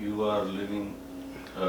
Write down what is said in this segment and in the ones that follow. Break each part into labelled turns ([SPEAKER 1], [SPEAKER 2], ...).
[SPEAKER 1] you are living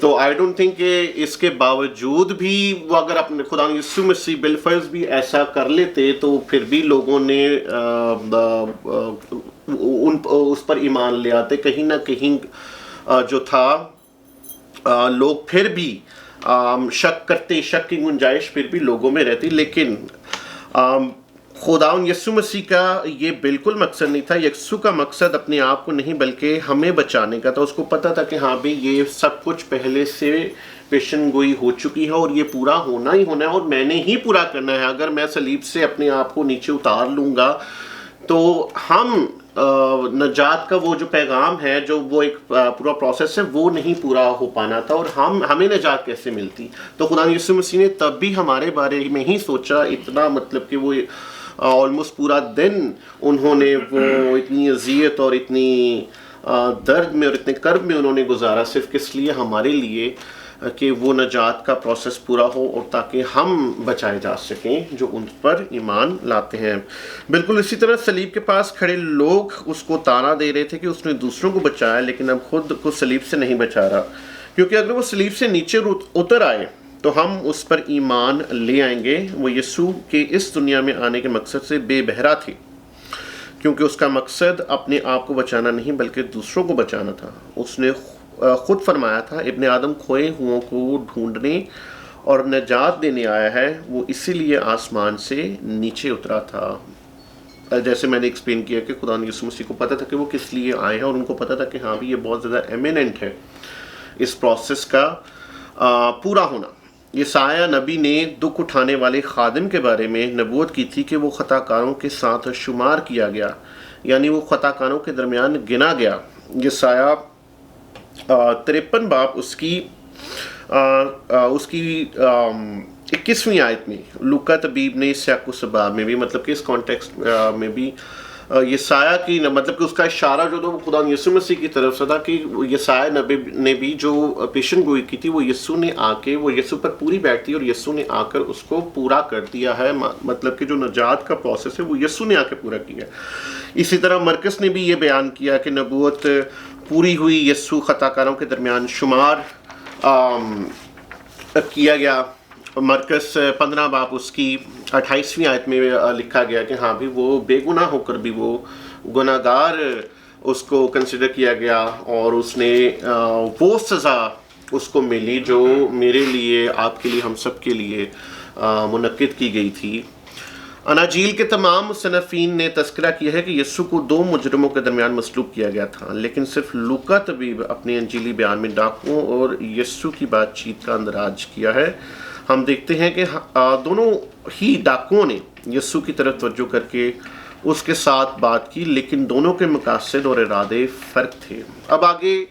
[SPEAKER 2] تو I don't think کہ اس کے باوجود بھی وہ اگر اپنے خدا یسوع مسیح بالفرض بھی ایسا کر لیتے تو پھر بھی لوگوں نے اس پر ایمان لے آتے. کہیں نہ کہیں جو تھا لوگ پھر بھی شک کرتے, شک کی گنجائش پھر بھی لوگوں میں رہتی. لیکن خداوند یسوع مسیح کا یہ بالکل مقصد نہیں تھا. یسوع کا مقصد اپنے آپ کو نہیں بلکہ ہمیں بچانے کا تھا. اس کو پتہ تھا کہ ہاں بھی یہ سب کچھ پہلے سے پیشن گوئی ہو چکی ہے اور یہ پورا ہونا ہی ہونا ہے اور میں نے ہی پورا کرنا ہے. اگر میں صلیب سے اپنے آپ کو نیچے اتار لوں گا تو ہم نجات کا وہ جو پیغام ہے, جو وہ ایک پورا پروسیس ہے, وہ نہیں پورا ہو پانا تھا اور ہمیں نجات کیسے ملتی. تو خدا یسوع مسیح نے تب بھی ہمارے بارے میں ہی سوچا. اتنا مطلب کہ وہ آلموسٹ پورا دن انہوں نے وہ اتنی اذیت اور اتنی درد میں اور اتنے کرب میں انہوں نے گزارا, صرف کس لیے, ہمارے لیے, کہ وہ نجات کا پروسیس پورا ہو اور تاکہ ہم بچائے جا سکیں جو ان پر ایمان لاتے ہیں. بالکل اسی طرح صلیب کے پاس کھڑے لوگ اس کو تانا دے رہے تھے کہ اس نے دوسروں کو بچایا لیکن اب خود کو صلیب سے نہیں بچا رہا, کیونکہ اگر وہ صلیب سے نیچے اتر آئے تو ہم اس پر ایمان لے آئیں گے. وہ یسوع کے اس دنیا میں آنے کے مقصد سے بے بہرا تھے, کیونکہ اس کا مقصد اپنے آپ کو بچانا نہیں بلکہ دوسروں کو بچانا تھا. اس نے خود فرمایا تھا, ابن آدم کھوئے ہوئوں کو ڈھونڈنے اور نجات دینے آیا ہے. وہ اسی لیے آسمان سے نیچے اترا تھا. جیسے میں نے ایکسپلین کیا کہ خدا یسوع مسیح کو پتہ تھا کہ وہ کس لیے آئے ہیں اور ان کو پتہ تھا کہ ہاں بھی یہ بہت زیادہ ایمیننٹ ہے اس پروسیس کا پورا ہونا. یسایہ نبی نے دکھ اٹھانے والے خادم کے بارے میں نبوت کی تھی کہ وہ خطا کاروں کے ساتھ شمار کیا گیا, یعنی وہ خطا کاروں کے درمیان گنا گیا. یسایہ 53 باب اس کی 21ویں آیت میں, لوکا طبیب نے سیاق و سباب میں بھی, مطلب کہ اس کانٹیکسٹ میں بھی یسایہ کی مطلب کہ اس کا اشارہ جو تھا وہ خدا یسوع مسیح کی طرف سے تھا کہ یسایہ نبی نے بھی جو پیشن گوئی کی تھی وہ یسوع نے آ کے وہ یسوع پر پوری بیٹھتی اور یسوع نے آ کر اس کو پورا کر دیا ہے. مطلب کہ جو نجات کا پروسیس ہے وہ یسوع نے آ کے پورا کیا. اسی طرح مرکس نے بھی یہ بیان کیا کہ نبوت پوری ہوئی, یسوع خطا کاروں کے درمیان شمار کیا گیا. مرکز 15 باب اس کی 28ویں آیت میں لکھا گیا کہ ہاں بھی وہ بے گناہ ہو کر بھی وہ گناہ گار اس کو کنسیڈر کیا گیا اور اس نے وہ سزا اس کو ملی جو میرے لیے, آپ کے لیے, ہم سب کے لیے منعقد کی گئی تھی. اناجیل کے تمام مصنفین نے تذکرہ کیا ہے کہ یسوع کو 2 مجرموں کے درمیان مصلوب کیا گیا تھا, لیکن صرف لوکا طبیب اپنے انجیلی بیان میں ڈاکوؤں اور یسوع کی بات چیت کا اندراج کیا ہے. ہم دیکھتے ہیں کہ دونوں ہی ڈاکوؤں نے یسوع کی طرف توجہ کر کے اس کے ساتھ بات کی, لیکن دونوں کے مقاصد اور ارادے فرق تھے. اب آگے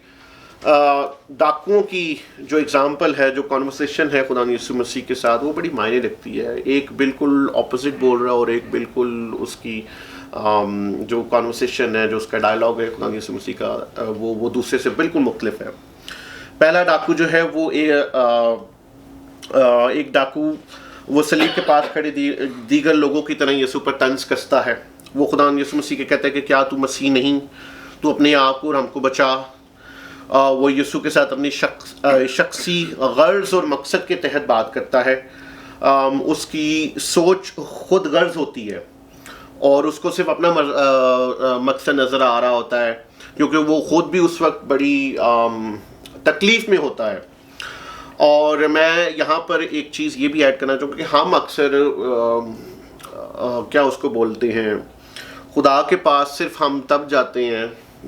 [SPEAKER 2] ڈاکوؤں کی جو اگزامپل ہے, جو کانورسیشن ہے خدا یسوع مسیح کے ساتھ, وہ بڑی معنی رکھتی ہے. ایک بالکل اپوزٹ بول رہا اور ایک بالکل اس کی جو کانورسیشن ہے, جو اس کا ڈائلاگ ہے خدا یسوع مسیح کا, وہ دوسرے سے بالکل مختلف ہے. پہلا ڈاکو جو ہے وہ ایک ڈاکو وہ صلیب کے پاس کھڑے دیگر لوگوں کی طرح یسوع پر طنز کستا ہے. وہ خدا یسوع مسیح کے کہتا ہے کہ کیا تو مسیح نہیں, تو اپنے آپ کو اور ہم کو بچا. وہ یسوع کے ساتھ اپنی شخصی غرض اور مقصد کے تحت بات کرتا ہے. اس کی سوچ خود غرض ہوتی ہے اور اس کو صرف اپنا مقصد نظر آ رہا ہوتا ہے, کیونکہ وہ خود بھی اس وقت بڑی تکلیف میں ہوتا ہے. اور میں یہاں پر ایک چیز یہ بھی ایڈ کرنا چاہوں گا کہ ہم اکثر کیا اس کو بولتے ہیں, خدا کے پاس صرف ہم تب جاتے ہیں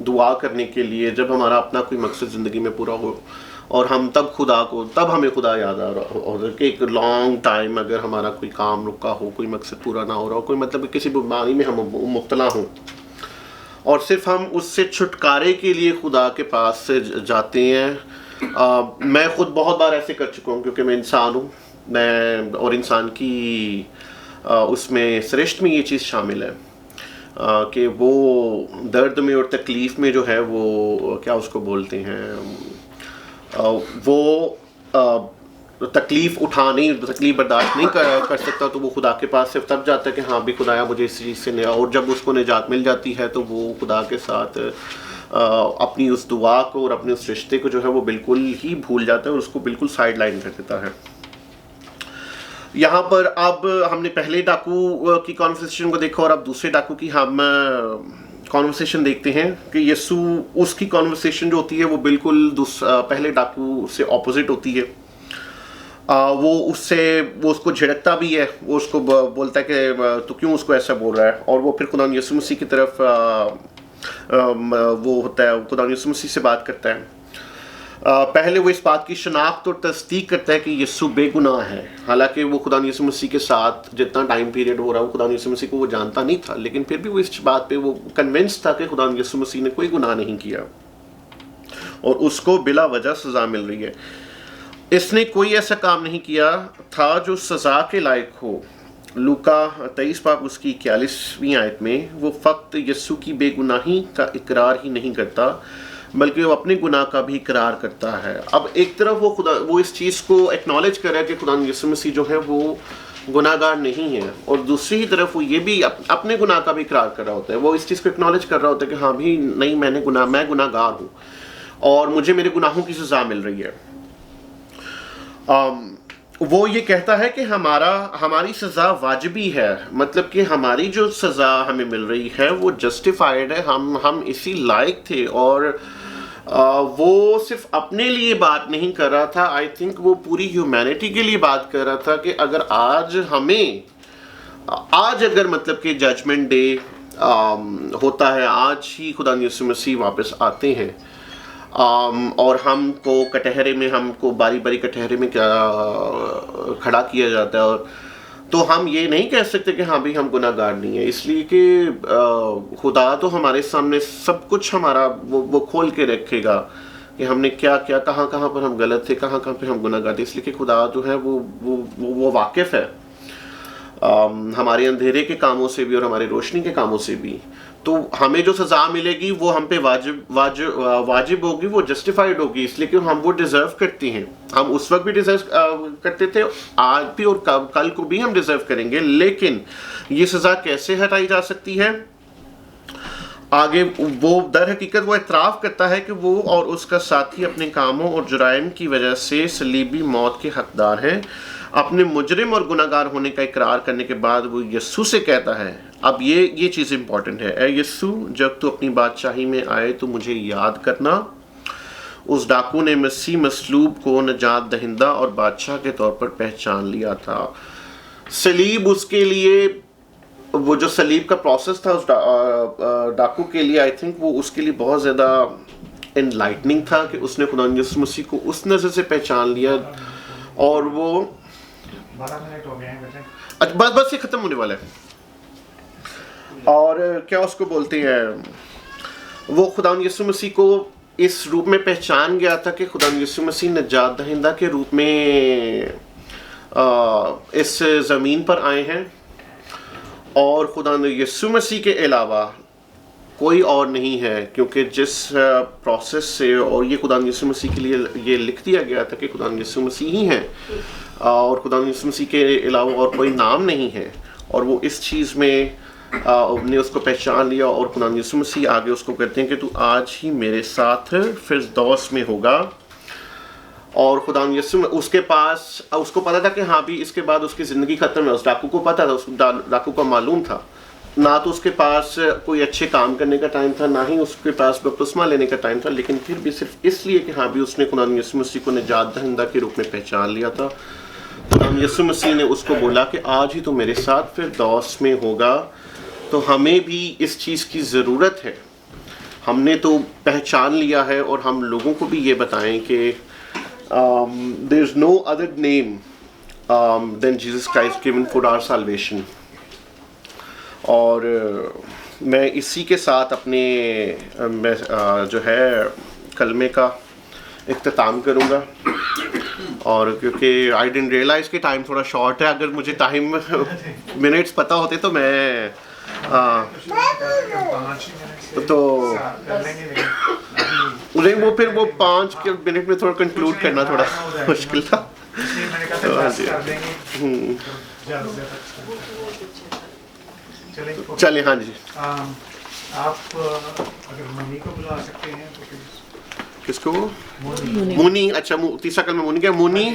[SPEAKER 2] دعا کرنے کے لیے جب ہمارا اپنا کوئی مقصد زندگی میں پورا ہو, اور ہم تب ہمیں خدا یاد آ رہا ہو کہ ایک لانگ ٹائم اگر ہمارا کوئی کام رکا ہو, کوئی مقصد پورا نہ ہو رہا ہو, کوئی مطلب کسی بیماری میں ہم مبتلا ہوں, اور صرف ہم اس سے چھٹکارے کے لیے خدا کے پاس سے جاتے ہیں. میں خود بہت بار ایسے کر چکا ہوں, کیونکہ میں انسان ہوں, میں اور انسان کی اس میں سرشت میں یہ چیز شامل ہے کہ وہ درد میں اور تکلیف میں جو ہے وہ کیا اس کو بولتے ہیں, وہ تکلیف تکلیف برداشت نہیں کر سکتا, تو وہ خدا کے پاس صرف تب جاتا ہے کہ ہاں بھی خدایا مجھے اس چیز سے اور جب اس کو نجات مل جاتی ہے تو وہ خدا کے ساتھ اپنی اس دعا کو اور اپنے اس رشتے کو جو ہے وہ بالکل ہی بھول جاتا ہے اور اس کو بالکل سائڈ لائن کر دیتا ہے. یہاں پر اب ہم نے پہلے ڈاکو کی کانورسیشن کو دیکھا اور اب دوسرے ڈاکو کی ہم کانورسیشن دیکھتے ہیں کہ یسوع اس کی کانورسیشن جو ہوتی ہے وہ بالکل پہلے ڈاکو سے اپوزٹ ہوتی ہے. وہ اس کو جھڑکتا بھی ہے, وہ اس کو بولتا ہے کہ تو کیوں اس کو ایسا بول رہا ہے, اور وہ پھر خدا یسوع مسیح کی طرف وہ ہوتا ہے, خدا یسوع مسیح سے بات کرتا ہے. پہلے وہ اس بات کی شناخت اور تصدیق کرتا ہے کہ یسوع بے گناہ ہے, حالانکہ وہ خدا یسوع مسیح کے ساتھ جتنا ٹائم پیریڈ ہو رہا ہے وہ خدا یسوع مسیح کو وہ جانتا نہیں تھا, لیکن پھر بھی وہ اس بات پہ وہ کنونس تھا کہ خدا یسوع مسیح نے کوئی گناہ نہیں کیا اور اس کو بلا وجہ سزا مل رہی ہے. اس نے کوئی ایسا کام نہیں کیا تھا جو سزا کے لائق ہو. لوکا 23 باب اس کی 41ویں آیت میں وہ فقط یسوع کی بے گناہی کا اقرار ہی نہیں کرتا بلکہ وہ اپنے گناہ کا بھی اقرار کرتا ہے. اب ایک طرف وہ اس چیز کو ایکنالج کر رہا ہے کہ خدا یسوع مسیح جو ہے وہ گناہ گار نہیں ہے, اور دوسری ہی طرف وہ یہ بھی اپنے گناہ کا بھی اقرار کر رہا ہوتا ہے. وہ اس چیز کو ایکنالج کر رہا ہوتا ہے کہ ہاں بھی نہیں, میں گناہ گار ہوں اور مجھے میرے گناہوں کی سزا مل رہی ہے. وہ یہ کہتا ہے کہ ہماری سزا واجبی ہے, مطلب کہ ہماری جو سزا ہمیں مل رہی ہے وہ جسٹیفائڈ ہے, ہم اسی لائق تھے. اور وہ صرف اپنے لیے بات نہیں کر رہا تھا, آئی تھنک وہ پوری ہیومینٹی کے لیے بات کر رہا تھا کہ اگر اگر مطلب کہ ججمنٹ ڈے ہوتا ہے, آج ہی خدا یسوع مسیح واپس آتے ہیں اور ہم کو باری باری کٹہرے میں کھڑا کیا جاتا ہے, اور تو ہم یہ نہیں کہہ سکتے کہ ہاں بھی ہم گناہ گار نہیں ہیں, اس لیے کہ خدا تو ہمارے سامنے سب کچھ ہمارا وہ کھول کے رکھے گا کہ ہم نے کیا کیا, کہاں پر ہم غلط تھے, کہاں پہ ہم گناہ گار تھے. اس لیے کہ خدا جو ہے وہ واقف ہے ہمارے اندھیرے کے کاموں سے بھی اور ہمارے روشنی کے کاموں سے بھی. تو ہمیں جو سزا ملے گی وہ ہم پہ واجب ہوگی, وہ جسٹیفائڈ ہوگی, اس لیے کہ ہم وہ ڈیزرو کرتے ہیں. ہم اس وقت بھی ڈیزرو کرتے تھے, آج بھی اور کل کو بھی ہم ڈیزرو کریں گے. لیکن یہ سزا کیسے ہٹائی جا سکتی ہے؟ آگے وہ در حقیقت وہ اعتراف کرتا ہے کہ وہ اور اس کا ساتھی اپنے کاموں اور جرائم کی وجہ سے صلیبی موت کے حقدار ہیں. اپنے مجرم اور گناہ گار ہونے کا اقرار کرنے کے بعد وہ یسوع سے کہتا ہے, اب یہ چیز امپورٹنٹ ہے, اے یسوع جب تو اپنی بادشاہی میں آئے تو مجھے یاد کرنا. اس ڈاکو نے مسیح مصلوب کو نجات دہندہ اور بادشاہ کے طور پر پہچان لیا تھا. صلیب اس کے لیے, وہ جو صلیب کا پروسیس تھا اس ڈاکو کے لیے, آئی تھنک وہ اس کے لیے بہت زیادہ انلائٹننگ تھا کہ اس نے خدا یسوع مسیح کو اس نظر سے پہچان لیا. اور وہ
[SPEAKER 3] 12 منٹ ہو گئے ہیں,
[SPEAKER 2] بس یہ ختم ہونے والا ہے. اور کیا اس کو بولتے ہیں, وہ خدا یسوع مسیح کو اس روپ میں پہچان گیا تھا کہ خدا یسوع مسیح نجات دہندہ کے روپ میں اس زمین پر آئے ہیں, اور خدا یسوع مسیح کے علاوہ کوئی اور نہیں ہے, کیونکہ جس پروسیس سے, اور یہ خدا یسوع مسیح کے لیے یہ لکھ دیا گیا تھا کہ خدا یسوع مسیح ہی ہیں اور خدا یسوع مسیح کے علاوہ اور کوئی نام نہیں ہے. اور وہ اس چیز میں نے اس کو پہچان لیا, اور خدا یسوع مسیح آگے اس کو کہتے ہیں کہ تو آج ہی میرے ساتھ فردوس میں ہوگا. اور خدا یسوع اس کو پتا تھا کہ ہاں بھی اس کے بعد اس کی زندگی ختم ہے. اس ڈاکو کو پتا تھا, اس ڈاکو کو معلوم تھا, نہ تو اس کے پاس کوئی اچھے کام کرنے کا ٹائم تھا, نہ ہی اس کے پاس بپتسمہ لینے کا ٹائم تھا, لیکن پھر بھی صرف اس لیے کہ ہاں بھی اس نے خدا یسوع مسیح کو نجات دہندہ کے روپ میں پہچان لیا تھا, خدا یسوع مسیح نے اس کو بولا کہ آج ہی تو میرے ساتھ فردوس میں ہوگا. تو ہمیں بھی اس چیز کی ضرورت ہے, ہم نے تو پہچان لیا ہے, اور ہم لوگوں کو بھی یہ بتائیں کہ there is no other name than Jesus Christ given for our salvation. اور میں اسی کے ساتھ اپنے جو ہے کلمے کا اختتام کروں گا, اور کیونکہ آئی ڈنٹ ریئلائز کہ ٹائم تھوڑا شارٹ ہے. اگر مجھے ٹائم منٹس پتہ ہوتے تو میں تو وہ پھر وہ 5 منٹ میں تھوڑا کنکلوڈ کرنا تھوڑا مشکل تھا. چلیں, ہاں جی.
[SPEAKER 3] آپ اگر منی کو بلا سکتے ہیں تو پلیز.
[SPEAKER 2] کس کو؟
[SPEAKER 3] مونی.
[SPEAKER 2] مونی. اچھا تیسرا کلمہ مونی کیا؟ مونی